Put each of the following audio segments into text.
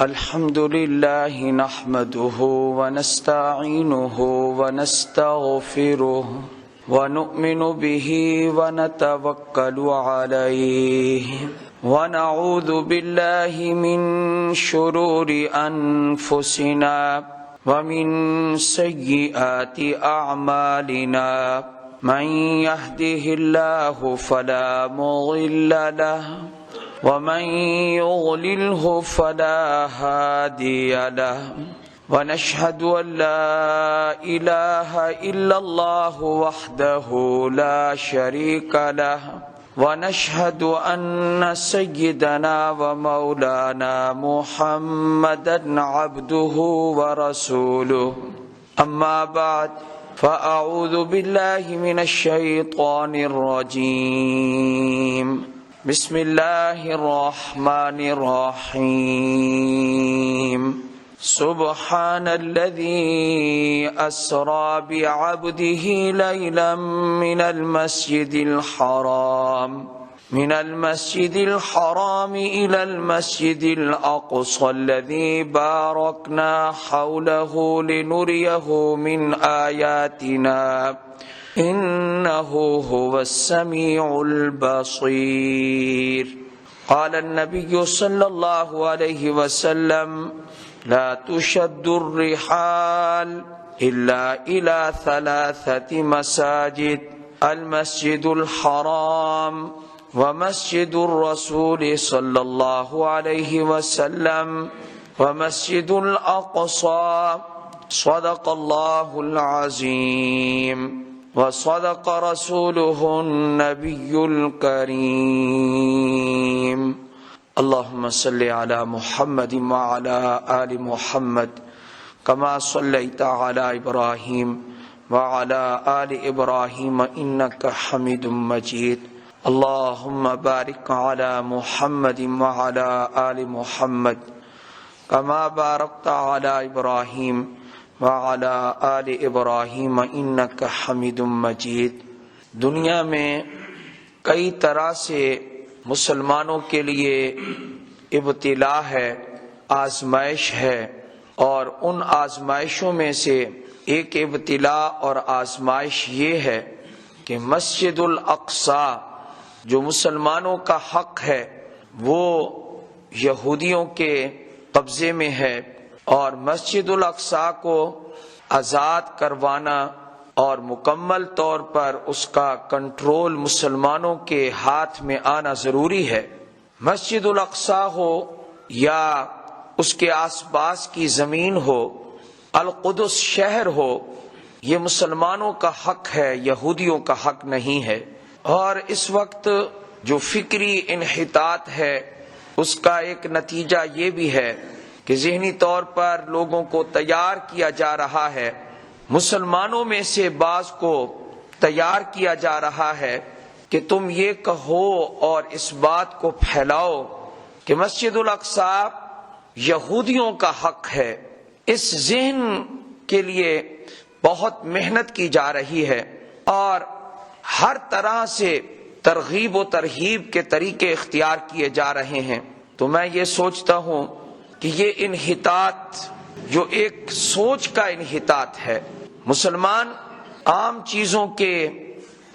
الحمد لله نحمده ونستعينه ونستغفره ونؤمن به ونتوكل عليه ونعوذ بالله من شرور أنفسنا ومن سيئات أعمالنا من يهده الله فلا مضل له ومن يضلله فلا هادي له ونشهد أن لا إله إلا الله وحده لا شريك له ونشهد أن سيدنا ومولانا محمدا عبده ورسوله أما بعد فأعوذ بالله من الشيطان الرجيم بسم الله الرحمن الرحيم سبحان الذي أسرى بعبده ليلا من المسجد الحرام إلى المسجد الأقصى الذي باركنا حوله لنريه من آياتنا إنه هو السميع البصير قال النبي صلى الله عليه وسلم لا تشد الرحال إلا إلى 3 مساجد المسجد الحرام ومسجد الرسول صلى الله عليه وسلم ومسجد الأقصى صدق الله العظيم وصدق رسوله النبي الكريم اللهم صل على محمد وعلى آل محمد كما صليت على إبراهيم وعلى آل إبراهيم إنك حميد مجيد اللهم بارك على محمد وعلى آل محمد كما باركت على إبراهيم وعلى آل ابراہیم انک حمید مجید۔ دنیا میں کئی طرح سے مسلمانوں کے لیے ابتلا ہے، آزمائش ہے، اور ان آزمائشوں میں سے ایک ابتلا اور آزمائش یہ ہے کہ مسجد الاقصی جو مسلمانوں کا حق ہے وہ یہودیوں کے قبضے میں ہے، اور مسجد الاقصی کو آزاد کروانا اور مکمل طور پر اس کا کنٹرول مسلمانوں کے ہاتھ میں آنا ضروری ہے۔ مسجد الاقصی ہو یا اس کے آس پاس کی زمین ہو، القدس شہر ہو، یہ مسلمانوں کا حق ہے، یہودیوں کا حق نہیں ہے۔ اور اس وقت جو فکری انحطاط ہے اس کا ایک نتیجہ یہ بھی ہے کہ ذہنی طور پر لوگوں کو تیار کیا جا رہا ہے، مسلمانوں میں سے بعض کو تیار کیا جا رہا ہے کہ تم یہ کہو اور اس بات کو پھیلاؤ کہ مسجد الاقصی یہودیوں کا حق ہے۔ اس ذہن کے لیے بہت محنت کی جا رہی ہے اور ہر طرح سے ترغیب و ترہیب کے طریقے اختیار کیے جا رہے ہیں۔ تو میں یہ سوچتا ہوں کہ یہ انحطاط جو ایک سوچ کا انحطاط ہے، مسلمان عام چیزوں کے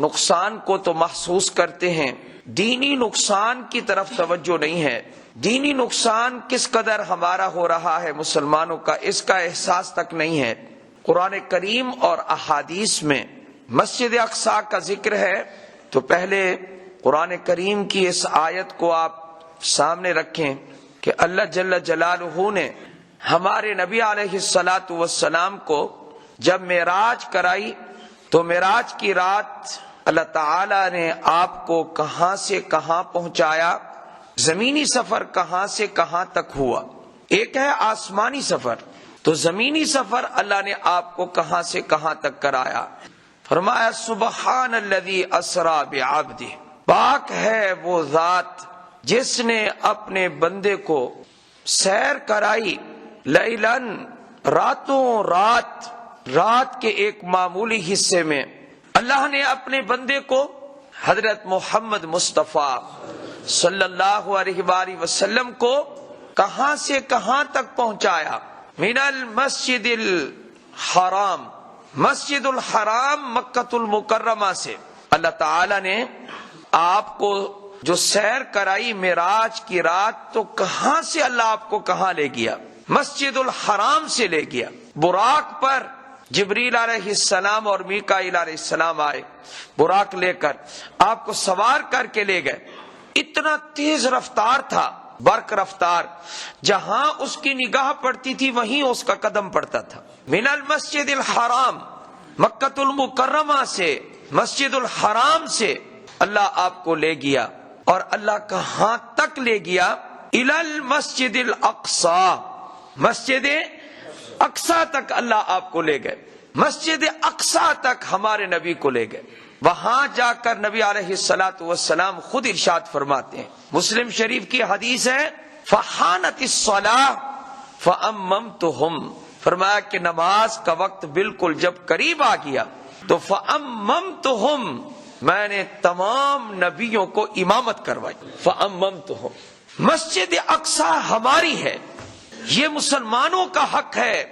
نقصان کو تو محسوس کرتے ہیں، دینی نقصان کی طرف توجہ نہیں ہے۔ دینی نقصان کس قدر ہمارا ہو رہا ہے مسلمانوں کا، اس کا احساس تک نہیں ہے۔ قرآن کریم اور احادیث میں مسجد اقصی کا ذکر ہے تو پہلے قرآن کریم کی اس آیت کو آپ سامنے رکھیں کہ اللہ جل جلالہ نے ہمارے نبی علیہ السلام کو جب معراج کرائی تو معراج کی رات اللہ تعالی نے آپ کو کہاں سے کہاں پہنچایا، زمینی سفر کہاں سے کہاں تک ہوا، ایک ہے آسمانی سفر، تو زمینی سفر اللہ نے آپ کو کہاں سے کہاں تک کرایا۔ فرمایا سبحان الذی اسری بعبدہ، پاک ہے وہ ذات جس نے اپنے بندے کو سیر کرائی، لیلن راتوں رات کے ایک معمولی حصے میں اللہ نے اپنے بندے کو حضرت محمد مصطفیٰ صلی اللہ علیہ وآلہ وسلم کو کہاں سے کہاں تک پہنچایا؟ من المسجد الحرام، مسجد الحرام مکۃ المکرمہ سے اللہ تعالی نے آپ کو جو سیر کرائی معراج کی رات، تو کہاں سے اللہ آپ کو کہاں لے گیا؟ مسجد الحرام سے لے گیا۔ براق پر جبریل علیہ السلام اور میکائیل علیہ السلام آئے، براق لے کر آپ کو سوار کر کے لے گئے۔ اتنا تیز رفتار تھا، برق رفتار، جہاں اس کی نگاہ پڑتی تھی وہیں اس کا قدم پڑتا تھا۔ من المسجد الحرام، مکۃ المکرمہ سے، مسجد الحرام سے اللہ آپ کو لے گیا، اور اللہ کہاں تک لے گیا؟ الی المسجد الاقصی، مسجد اقصی تک اللہ آپ کو لے گئے، مسجد اقصی تک ہمارے نبی کو لے گئے۔ وہاں جا کر نبی علیہ الصلوۃ والسلام خود ارشاد فرماتے ہیں، مسلم شریف کی حدیث ہے، فحانت الصلاۃ فاممتہم، فرمایا کہ نماز کا وقت بالکل جب قریب آ گیا تو فاممتہم، میں نے تمام نبیوں کو امامت کروائی۔ فاممتہم، مسجد اقصی ہماری ہے، یہ مسلمانوں کا حق ہے،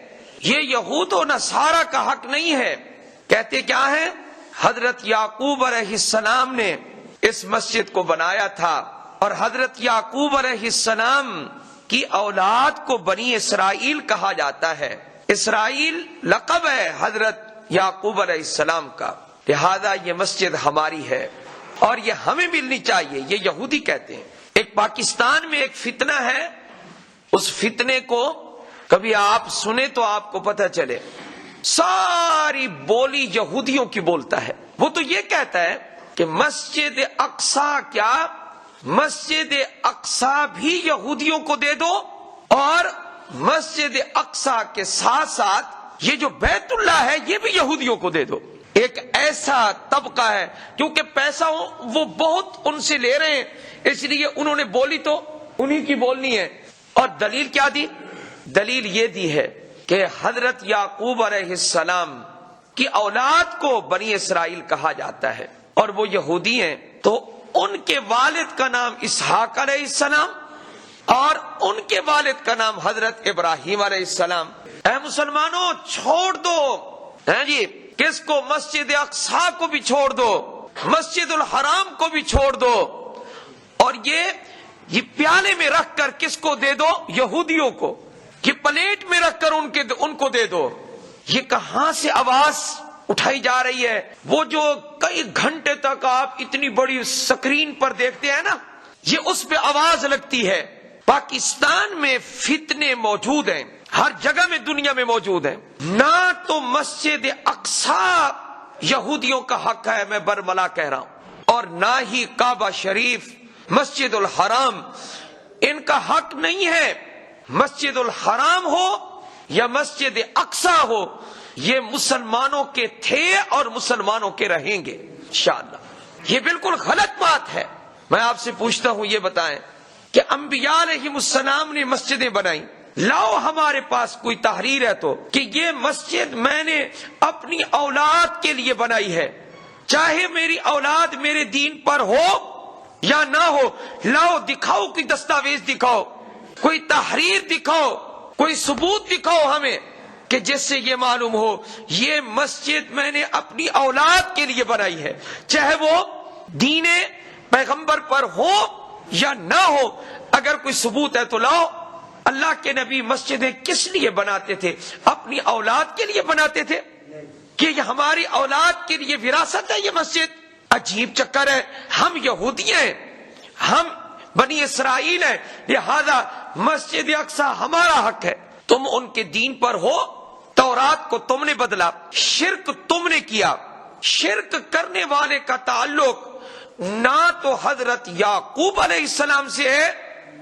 یہ یہود و نصارہ کا حق نہیں ہے۔ کہتے کیا ہے؟ حضرت یعقوب علیہ السلام نے اس مسجد کو بنایا تھا، اور حضرت یعقوب علیہ السلام کی اولاد کو بنی اسرائیل کہا جاتا ہے۔ اسرائیل لقب ہے حضرت یعقوب علیہ السلام کا، لہذا یہ مسجد ہماری ہے اور یہ ہمیں ملنی چاہیے، یہ یہودی کہتے ہیں۔ ایک پاکستان میں ایک فتنہ ہے، اس فتنے کو کبھی آپ سنیں تو آپ کو پتہ چلے، ساری بولی یہودیوں کی بولتا ہے۔ وہ تو یہ کہتا ہے کہ مسجد اقصی، کیا مسجد اقصی بھی یہودیوں کو دے دو، اور مسجد اقصی کے ساتھ ساتھ یہ جو بیت اللہ ہے یہ بھی یہودیوں کو دے دو۔ ایک ایسا طبقہ ہے، کیونکہ پیسہ وہ بہت ان سے لے رہے ہیں، اس لیے انہوں نے بولی تو انہی کی بولنی ہے۔ اور دلیل کیا دی؟ دلیل یہ دی ہے کہ حضرت یعقوب علیہ السلام کی اولاد کو بنی اسرائیل کہا جاتا ہے، اور وہ یہودی ہیں، تو ان کے والد کا نام اسحاق علیہ السلام اور ان کے والد کا نام حضرت ابراہیم علیہ السلام۔ اے مسلمانوں، چھوڑ دو جی کس کو؟ مسجد اقصی کو بھی چھوڑ دو، مسجد الحرام کو بھی چھوڑ دو، اور یہ پیالے میں رکھ کر کس کو دے دو؟ یہودیوں کو، کہ پلیٹ میں رکھ کر ان کو دے دو۔ یہ کہاں سے آواز اٹھائی جا رہی ہے؟ وہ جو کئی گھنٹے تک آپ اتنی بڑی سکرین پر دیکھتے ہیں نا، یہ اس پہ آواز لگتی ہے۔ پاکستان میں فتنے موجود ہیں، ہر جگہ میں دنیا میں موجود ہیں۔ نہ تو مسجد اقصی یہودیوں کا حق ہے، میں برملا کہہ رہا ہوں، اور نہ ہی کعبہ شریف، مسجد الحرام ان کا حق نہیں ہے۔ مسجد الحرام ہو یا مسجد اقصی ہو، یہ مسلمانوں کے تھے اور مسلمانوں کے رہیں گے انشاءاللہ۔ یہ بالکل غلط بات ہے۔ میں آپ سے پوچھتا ہوں، یہ بتائیں کہ انبیاء علیہ السلام نے مسجدیں بنائیں، لاؤ ہمارے پاس کوئی تحریر ہے تو، کہ یہ مسجد میں نے اپنی اولاد کے لیے بنائی ہے، چاہے میری اولاد میرے دین پر ہو یا نہ ہو، لاؤ دکھاؤ، کوئی دستاویز دکھاؤ، کوئی تحریر دکھاؤ، کوئی ثبوت دکھاؤ ہمیں کہ جس سے یہ معلوم ہو یہ مسجد میں نے اپنی اولاد کے لیے بنائی ہے، چاہے وہ دین پیغمبر پر ہو یا نہ ہو۔ اگر کوئی ثبوت ہے تو لاؤ۔ اللہ کے نبی مسجدیں کس لیے بناتے تھے؟ اپنی اولاد کے لیے بناتے تھے کہ یہ ہماری اولاد کے لیے وراثت ہے یہ مسجد۔ عجیب چکر ہے، ہم یہودی ہیں، ہم بنی اسرائیل ہیں، لہذا مسجد اقصی ہمارا حق ہے۔ تم ان کے دین پر ہو، تورات کو تم نے بدلا، شرک تم نے کیا۔ شرک کرنے والے کا تعلق نہ تو حضرت یعقوب علیہ السلام سے ہے،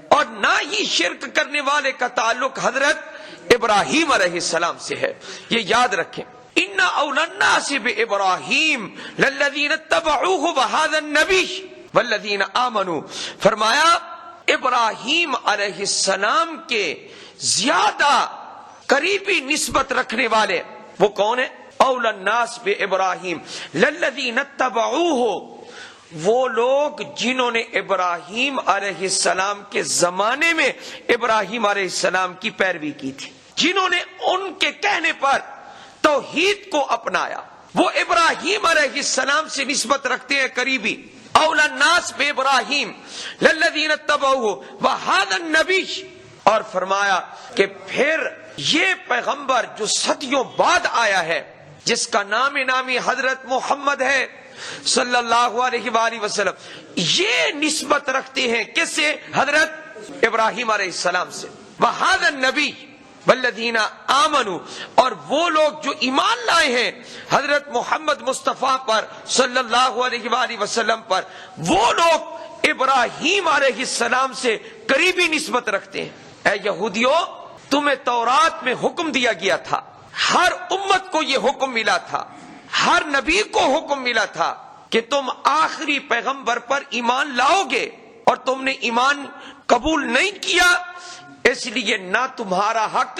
اور نہ ہی شرک کرنے والے کا تعلق حضرت ابراہیم علیہ السلام سے ہے۔ یہ یاد رکھیں، ان اولى الناس بابراہیم للذین اتبعوه وهذا النبی والذین آمنوا، فرمایا ابراہیم علیہ السلام کے زیادہ قریبی نسبت رکھنے والے وہ کون ہیں؟ اولى الناس بابراہیم للذین اتبعوه، وہ لوگ جنہوں نے ابراہیم علیہ السلام کے زمانے میں ابراہیم علیہ السلام کی پیروی کی تھی، جنہوں نے ان کے کہنے پر توحید کو اپنایا، وہ ابراہیم علیہ السلام سے نسبت رکھتے ہیں قریبی۔ اولا الناس بے ابراہیم للذین اتبعوہ وہذا النبی، اور فرمایا کہ پھر یہ پیغمبر جو صدیوں بعد آیا ہے، جس کا نامی حضرت محمد ہے صلی اللہ علیہ وآلہ وسلم، یہ نسبت رکھتے ہیں کس سے؟ حضرت ابراہیم علیہ السلام سے۔ وہذا النبی والذین آمنوا، اور وہ لوگ جو ایمان لائے ہیں حضرت محمد مصطفیٰ پر صلی اللہ علیہ وآلہ وسلم پر، وہ لوگ ابراہیم علیہ السلام سے قریبی نسبت رکھتے ہیں۔ اے یہودیوں، تمہیں تورات میں حکم دیا گیا تھا، ہر امت کو یہ حکم ملا تھا، ہر نبی کو حکم ملا تھا کہ تم آخری پیغمبر پر ایمان لاؤ گے، اور تم نے ایمان قبول نہیں کیا، اس لیے نہ تمہارا حق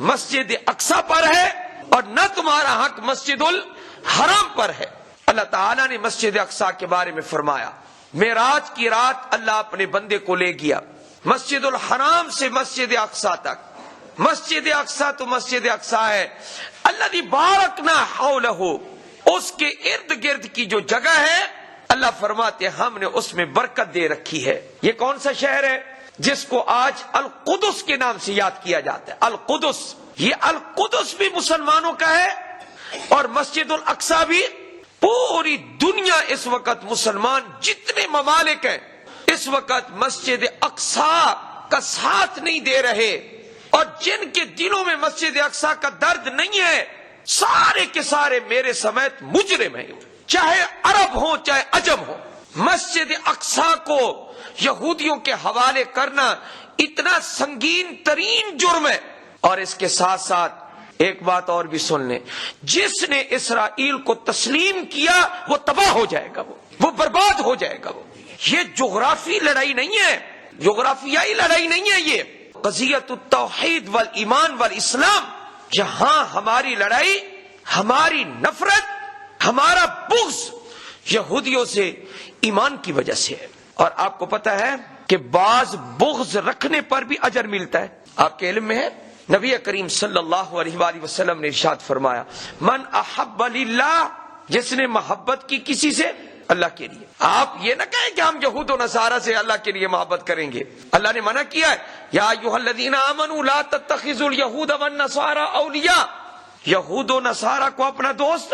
مسجد اقصی پر ہے اور نہ تمہارا حق مسجد الحرام پر ہے۔ اللہ تعالیٰ نے مسجد اقصی کے بارے میں فرمایا، معراج کی رات اللہ اپنے بندے کو لے گیا مسجد الحرام سے مسجد اقصی تک۔ مسجد اقصی تو مسجد اقصی ہے، الذی بارکنا حولہ، اس کے ارد گرد کی جو جگہ ہے اللہ فرماتے ہم نے اس میں برکت دے رکھی ہے۔ یہ کون سا شہر ہے جس کو آج القدس کے نام سے یاد کیا جاتا ہے؟ القدس، یہ القدس بھی مسلمانوں کا ہے اور مسجد الاقصی بھی۔ پوری دنیا اس وقت مسلمان جتنے ممالک ہیں اس وقت مسجد اقصی کا ساتھ نہیں دے رہے، اور جن کے دلوں میں مسجد اقصی کا درد نہیں ہے سارے کے سارے میرے سمیت مجرم ہیں، چاہے عرب ہو چاہے عجم ہو۔ مسجد اقصی کو یہودیوں کے حوالے کرنا اتنا سنگین ترین جرم ہے۔ اور اس کے ساتھ ساتھ ایک بات اور بھی سن لیں، جس نے اسرائیل کو تسلیم کیا وہ تباہ ہو جائے گا، وہ برباد ہو جائے گا۔ یہ جغرافی لڑائی نہیں ہے، جغرافیائی لڑائی نہیں ہے، یہ قضیت التوحید والایمان والاسلام۔ جہاں ہماری لڑائی، ہماری نفرت، ہمارا بغض یہودیوں سے ایمان کی وجہ سے ہے۔ اور آپ کو پتا ہے کہ بعض بغض رکھنے پر بھی اجر ملتا ہے۔ آپ کے علم میں ہے نبی کریم صلی اللہ علیہ وآلہ وسلم نے ارشاد فرمایا، من احب للہ، جس نے محبت کی کسی سے اللہ کے لیے۔ آپ یہ نہ کہیں کہ ہم یہود و نصارہ سے اللہ کے لیے محبت کریں گے، اللہ نے منع کیا ہے، یا ایھا الذین آمنوا لا تتخذوا اليہود والنصارى اولیاء، یہود و نصارہ کو اپنا دوست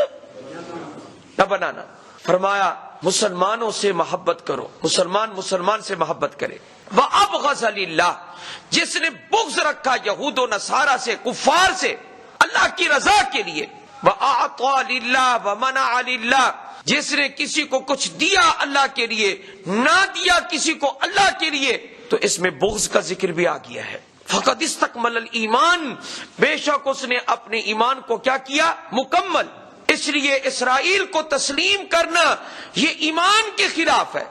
نہ بنانا۔ فرمایا مسلمانوں سے محبت کرو، مسلمان سے محبت کرے۔ وَأَبْغَضَ لِلَّهِ، جس نے بغض رکھا یہود و نصارہ سے، کفار سے، اللہ کی رضا کے لیے۔ وَأَعْطَى لِلَّهِ وَمَنَعَ لِلَّهِ، جس نے کسی کو کچھ دیا اللہ کے لیے، نہ دیا کسی کو اللہ کے لیے، تو اس میں بغض کا ذکر بھی آ گیا ہے۔ فَقَدْ اسْتَكْمَلَ الْإِيمَانَ، بے شک اس نے اپنے ایمان کو کیا کیا؟ مکمل۔ اس لیے اسرائیل کو تسلیم کرنا یہ ایمان کے خلاف ہے،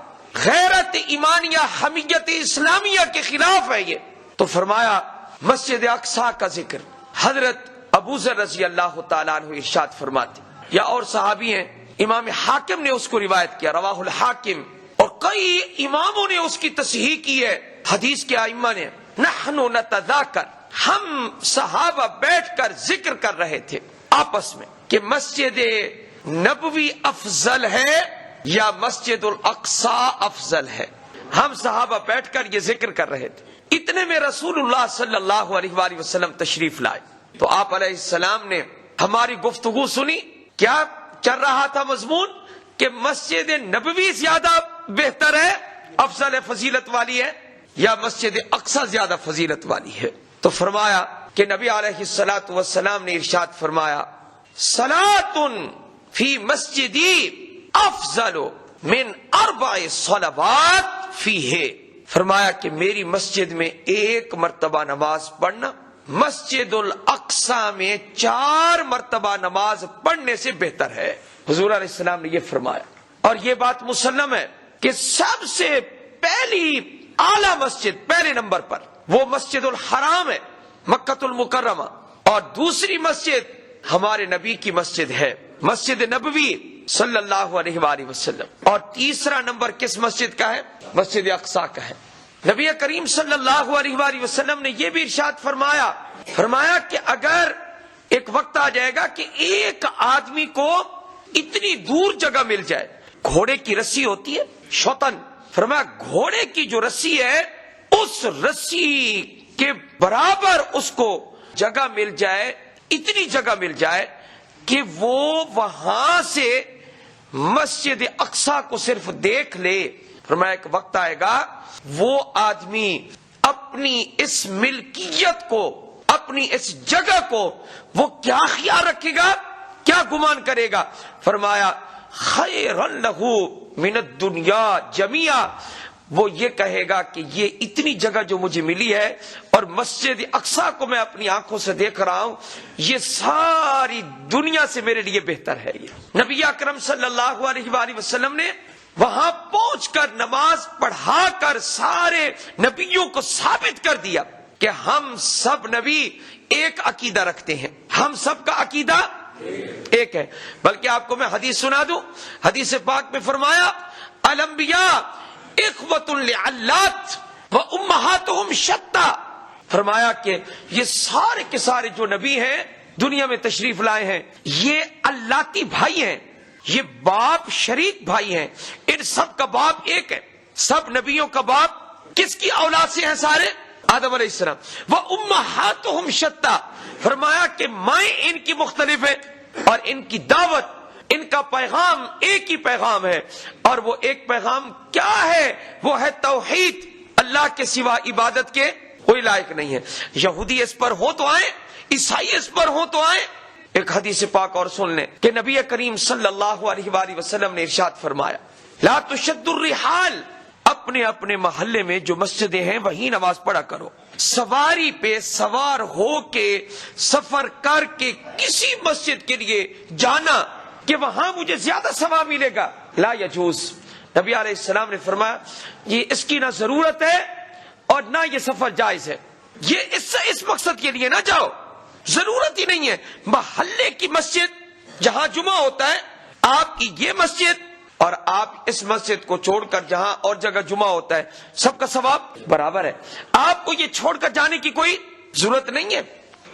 غیرت ایمانیہ، حمیت اسلامیہ کے خلاف ہے یہ۔ تو فرمایا مسجد اقصی کا ذکر، حضرت ابو ذر رضی اللہ تعالیٰ عنہ ارشاد فرماتے، یا اور صحابی ہیں، امام حاکم نے اس کو روایت کیا، رواہ الحاکم، اور کئی اماموں نے اس کی تصحیح کی ہے، حدیث کے ائمہ نے۔ نحن نتذاکر، ہم صحابہ بیٹھ کر ذکر کر رہے تھے آپس میں کہ مسجد نبوی افضل ہے یا مسجد الاقصی افضل ہے۔ ہم صحابہ بیٹھ کر یہ ذکر کر رہے تھے، اتنے میں رسول اللہ صلی اللہ علیہ وآلہ وسلم تشریف لائے، تو آپ علیہ السلام نے ہماری گفتگو سنی۔ کیا چل رہا تھا مضمون؟ کہ مسجد نبوی زیادہ بہتر ہے، افضل ہے، فضیلت والی ہے، یا مسجد اقصی زیادہ فضیلت والی ہے؟ تو فرمایا کہ نبی علیہ الصلوۃ والسلام نے ارشاد فرمایا، صلاۃ فی مسجدی افضل من 4 صلوات فیہ، فرمایا کہ میری مسجد میں ایک مرتبہ نماز پڑھنا مسجد الاقصی میں 4 مرتبہ نماز پڑھنے سے بہتر ہے۔ حضور علیہ السلام نے یہ فرمایا، اور یہ بات مسلم ہے کہ سب سے پہلی اعلی مسجد پہلے نمبر پر وہ مسجد الحرام ہے، مکہ المکرمہ، اور دوسری مسجد ہمارے نبی کی مسجد ہے، مسجد نبوی، صلی اللہ علیہ وآلہ وسلم. اور تیسرا نمبر کس مسجد کا ہے؟ مسجد اقصی کا ہے. نبی کریم صلی اللہ علیہ وآلہ وسلم نے یہ بھی ارشاد فرمایا کہ اگر ایک وقت آ جائے گا کہ ایک آدمی کو اتنی دور جگہ مل جائے، گھوڑے کی رسی ہوتی ہے شوتن، فرمایا گھوڑے کی جو رسی ہے اس رسی کے برابر اس کو جگہ مل جائے، اتنی جگہ مل جائے کہ وہ وہاں سے مسجد اقصی کو صرف دیکھ لے. فرمایا ایک وقت آئے گا وہ آدمی اپنی اس ملکیت کو، اپنی اس جگہ کو وہ کیا خیال رکھے گا، کیا گمان کرے گا؟ فرمایا خیرن لہو من الدنیا جميعا، وہ یہ کہے گا کہ یہ اتنی جگہ جو مجھے ملی ہے اور مسجد اقصی کو میں اپنی آنکھوں سے دیکھ رہا ہوں، یہ ساری دنیا سے میرے لیے بہتر ہے. یہ نبی اکرم صلی اللہ علیہ وآلہ وسلم نے وہاں پہنچ کر نماز پڑھا کر سارے نبیوں کو ثابت کر دیا کہ ہم سب نبی ایک عقیدہ رکھتے ہیں، ہم سب کا عقیدہ ایک ہے. بلکہ آپ کو میں حدیث سنا دوں. حدیث پاک میں فرمایا الانبیاء اخوۃ لعلات وامہاتہم شتیٰ. فرمایا کہ یہ سارے کے سارے جو نبی ہیں دنیا میں تشریف لائے ہیں، یہ اللاتی بھائی ہیں، یہ باپ شریک بھائی ہیں، ان سب کا باپ ایک ہے. سب نبیوں کا باپ کس کی اولاد سے ہیں؟ سارے آدم علیہ السلام. وامہاتہم شتیٰ. فرمایا کہ مائیں ان کی مختلف ہیں اور ان کی دعوت، ان کا پیغام ایک ہی پیغام ہے. اور وہ ایک پیغام کیا ہے؟ وہ ہے توحید، اللہ کے سوا عبادت کے کوئی لائق نہیں ہے. یہودی اس پر ہو تو آئے، عیسائی اس پر ہو تو آئے. ایک حدیث پاک اور سن لیں کہ نبی کریم صلی اللہ علیہ وآلہ وسلم نے ارشاد فرمایا لا تشد الرحال، اپنے اپنے محلے میں جو مسجدیں ہیں وہیں نماز پڑھا کرو. سواری پہ سوار ہو کے سفر کر کے کسی مسجد کے لیے جانا کہ وہاں مجھے زیادہ ثواب ملے گا، لا یجوز. نبی علیہ السلام نے فرمایا یہ اس کی نہ ضرورت ہے اور نہ یہ سفر جائز ہے. یہ اس مقصد کے لیے نہ جاؤ، ضرورت ہی نہیں ہے. محلے کی مسجد جہاں جمعہ ہوتا ہے، آپ کی یہ مسجد اور آپ اس مسجد کو چھوڑ کر جہاں اور جگہ جمعہ ہوتا ہے، سب کا ثواب برابر ہے. آپ کو یہ چھوڑ کر جانے کی کوئی ضرورت نہیں ہے.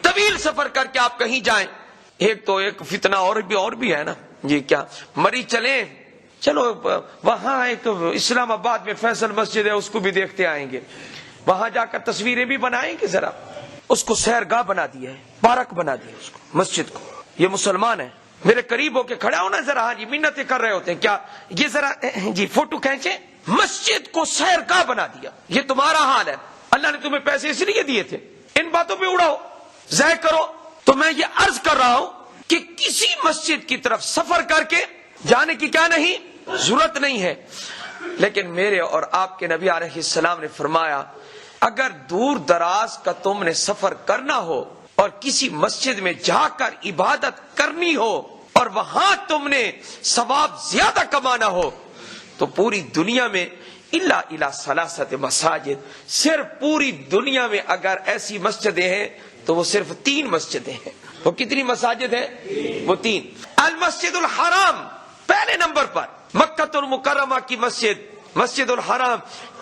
طویل سفر کر کے آپ کہیں جائیں، ایک فتنہ اور بھی ہے نا، یہ کیا مری چلیں، چلو وہاں ایک اسلام آباد میں فیصل مسجد ہے، اس کو بھی دیکھتے آئیں گے، وہاں جا کر تصویریں بھی بنائیں گے. ذرا اس کو سیرگاہ بنا دیا ہے، پارک بنا دیا اس کو، مسجد کو. یہ مسلمان ہے، میرے قریب ہو کے کھڑا ہونا ذرا، ہاں جی منتیں کر رہے ہوتے ہیں کیا، یہ ذرا جی فوٹو کھینچے. مسجد کو سیرگاہ بنا دیا. یہ تمہارا حال ہے، اللہ نے تمہیں پیسے اس لیے دیے تھے، ان باتوں پہ اڑاؤ، ضائع کرو. تو میں یہ عرض کر رہا ہوں کہ کسی مسجد کی طرف سفر کر کے جانے کی کیا نہیں ضرورت نہیں ہے. لیکن میرے اور آپ کے نبی علیہ السلام نے فرمایا اگر دور دراز کا تم نے سفر کرنا ہو اور کسی مسجد میں جا کر عبادت کرنی ہو اور وہاں تم نے ثواب زیادہ کمانا ہو تو پوری دنیا میں الا ثلاثت مساجد، صرف پوری دنیا میں اگر ایسی مسجدیں ہیں تو وہ صرف 3 مسجدیں ہیں. وہ کتنی مساجد ہیں؟ وہ 3. المسجد الحرام پہلے نمبر پر، مکہ المکرمہ کی مسجد، مسجد الحرام،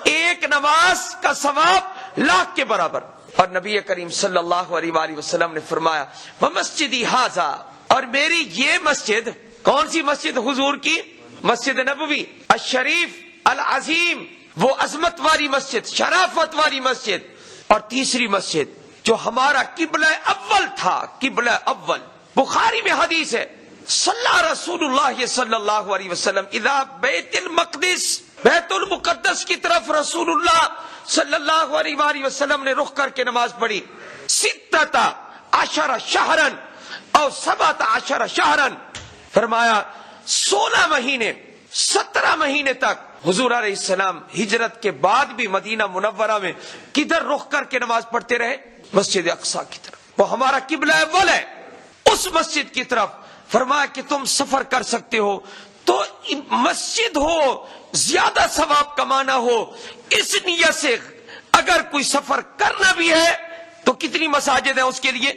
ایک نماز کا ثواب لاکھ کے برابر. اور نبی کریم صلی اللہ علیہ وآلہ وسلم نے فرمایا ومسجدی ھذا، اور میری یہ مسجد، کون سی مسجد حضور کی؟ مسجد نبوی الشریف العظیم، وہ عظمت والی مسجد، شرافت والی مسجد. اور تیسری مسجد جو ہمارا قبلہ اول تھا، قبلہ اول، بخاری میں حدیث ہے صلی رسول اللہ صلی اللہ علیہ وسلم اذا بیت المقدس، بیت المقدس کی طرف رسول اللہ صلی اللہ علیہ وآلہ وسلم نے رخ کر کے نماز پڑھی. 16 شہرن اور 17 شہرن، فرمایا 16 مہینے 17 مہینے تک حضور علیہ السلام ہجرت کے بعد بھی مدینہ منورہ میں کدھر رخ کر کے نماز پڑھتے رہے؟ مسجد اقصی کی طرف. وہ ہمارا قبلہ اول ہے، اس مسجد کی طرف. فرمایا کہ تم سفر کر سکتے ہو تو مسجد ہو، زیادہ ثواب کمانا ہو، اس نیت سے اگر کوئی سفر کرنا بھی ہے تو کتنی مساجد ہیں اس کے لیے؟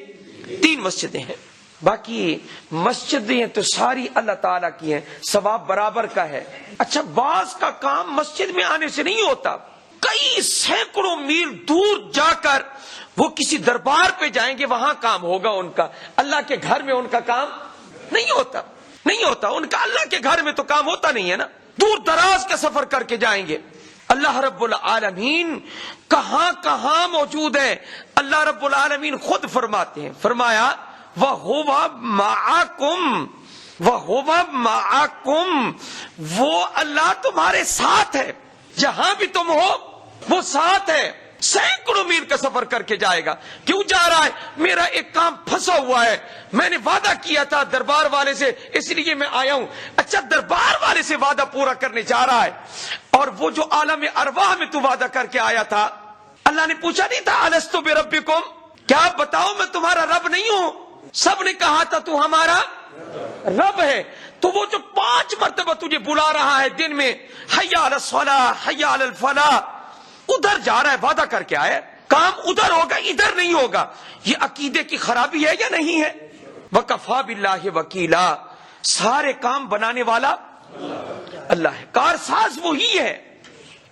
3 مسجدیں ہیں. باقی مسجدیں تو ساری اللہ تعالیٰ کی ہیں، ثواب برابر کا ہے۔ اچھا، بعض کا کام مسجد میں آنے سے نہیں ہوتا، کئی سینکڑوں میل دور جا کر وہ کسی دربار پہ جائیں گے، وہاں کام ہوگا ان کا، اللہ کے گھر میں ان کا کام نہیں ہوتا، نہیں ہوتا ان کا، اللہ کے گھر میں تو کام ہوتا نہیں ہے نا، دور دراز کا سفر کر کے جائیں گے۔ اللہ رب العالمین کہاں کہاں موجود ہے؟ اللہ رب العالمین خود فرماتے ہیں، فرمایا وَهُوَ مَعَكُمْ وَهُوَ مَعَكُمْ، وہ اللہ تمہارے ساتھ ہے، جہاں بھی تم ہو وہ ساتھ ہے۔ سینکڑوں میل کا سفر کر کے جائے گا، کیوں جا رہا ہے؟ میرا ایک کام پھنسا ہوا ہے، میں نے وعدہ کیا تھا دربار والے سے، اس لیے میں آیا ہوں۔ اچھا، دربار والے سے وعدہ پورا کرنے جا رہا ہے، اور وہ جو عالم ارواح میں تو وعدہ کر کے آیا تھا، اللہ نے پوچھا نہیں تھا الستو بربکم، کیا بتاؤ میں تمہارا رب نہیں ہوں؟ سب نے کہا تھا تو ہمارا رب ہے۔ تو وہ جو 5 مرتبہ تجھے بلا رہا ہے دن میں، حی علی الصلاۃ حی علی الفلاح، ادھر جا رہا ہے، وعدہ کر کے آیا، کام ادھر ہوگا ادھر نہیں ہوگا، یہ عقیدے کی خرابی ہے یا نہیں ہے؟ وکفیٰ باللہ وکیلا، سارے کام بنانے والا اللہ ہے، کارساز وہی ہے۔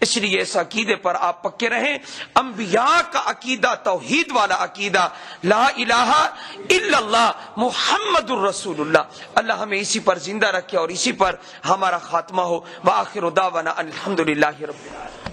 اس لیے اس عقیدے پر آپ پکے رہیں۔ انبیاء کا عقیدہ توحید والا عقیدہ، لا الہ الا اللہ محمد الرسول اللہ، اللہ ہمیں اسی پر زندہ رکھے اور اسی پر ہمارا خاتمہ ہو۔ وآخر دعوانا الحمدللہ رب العالمین۔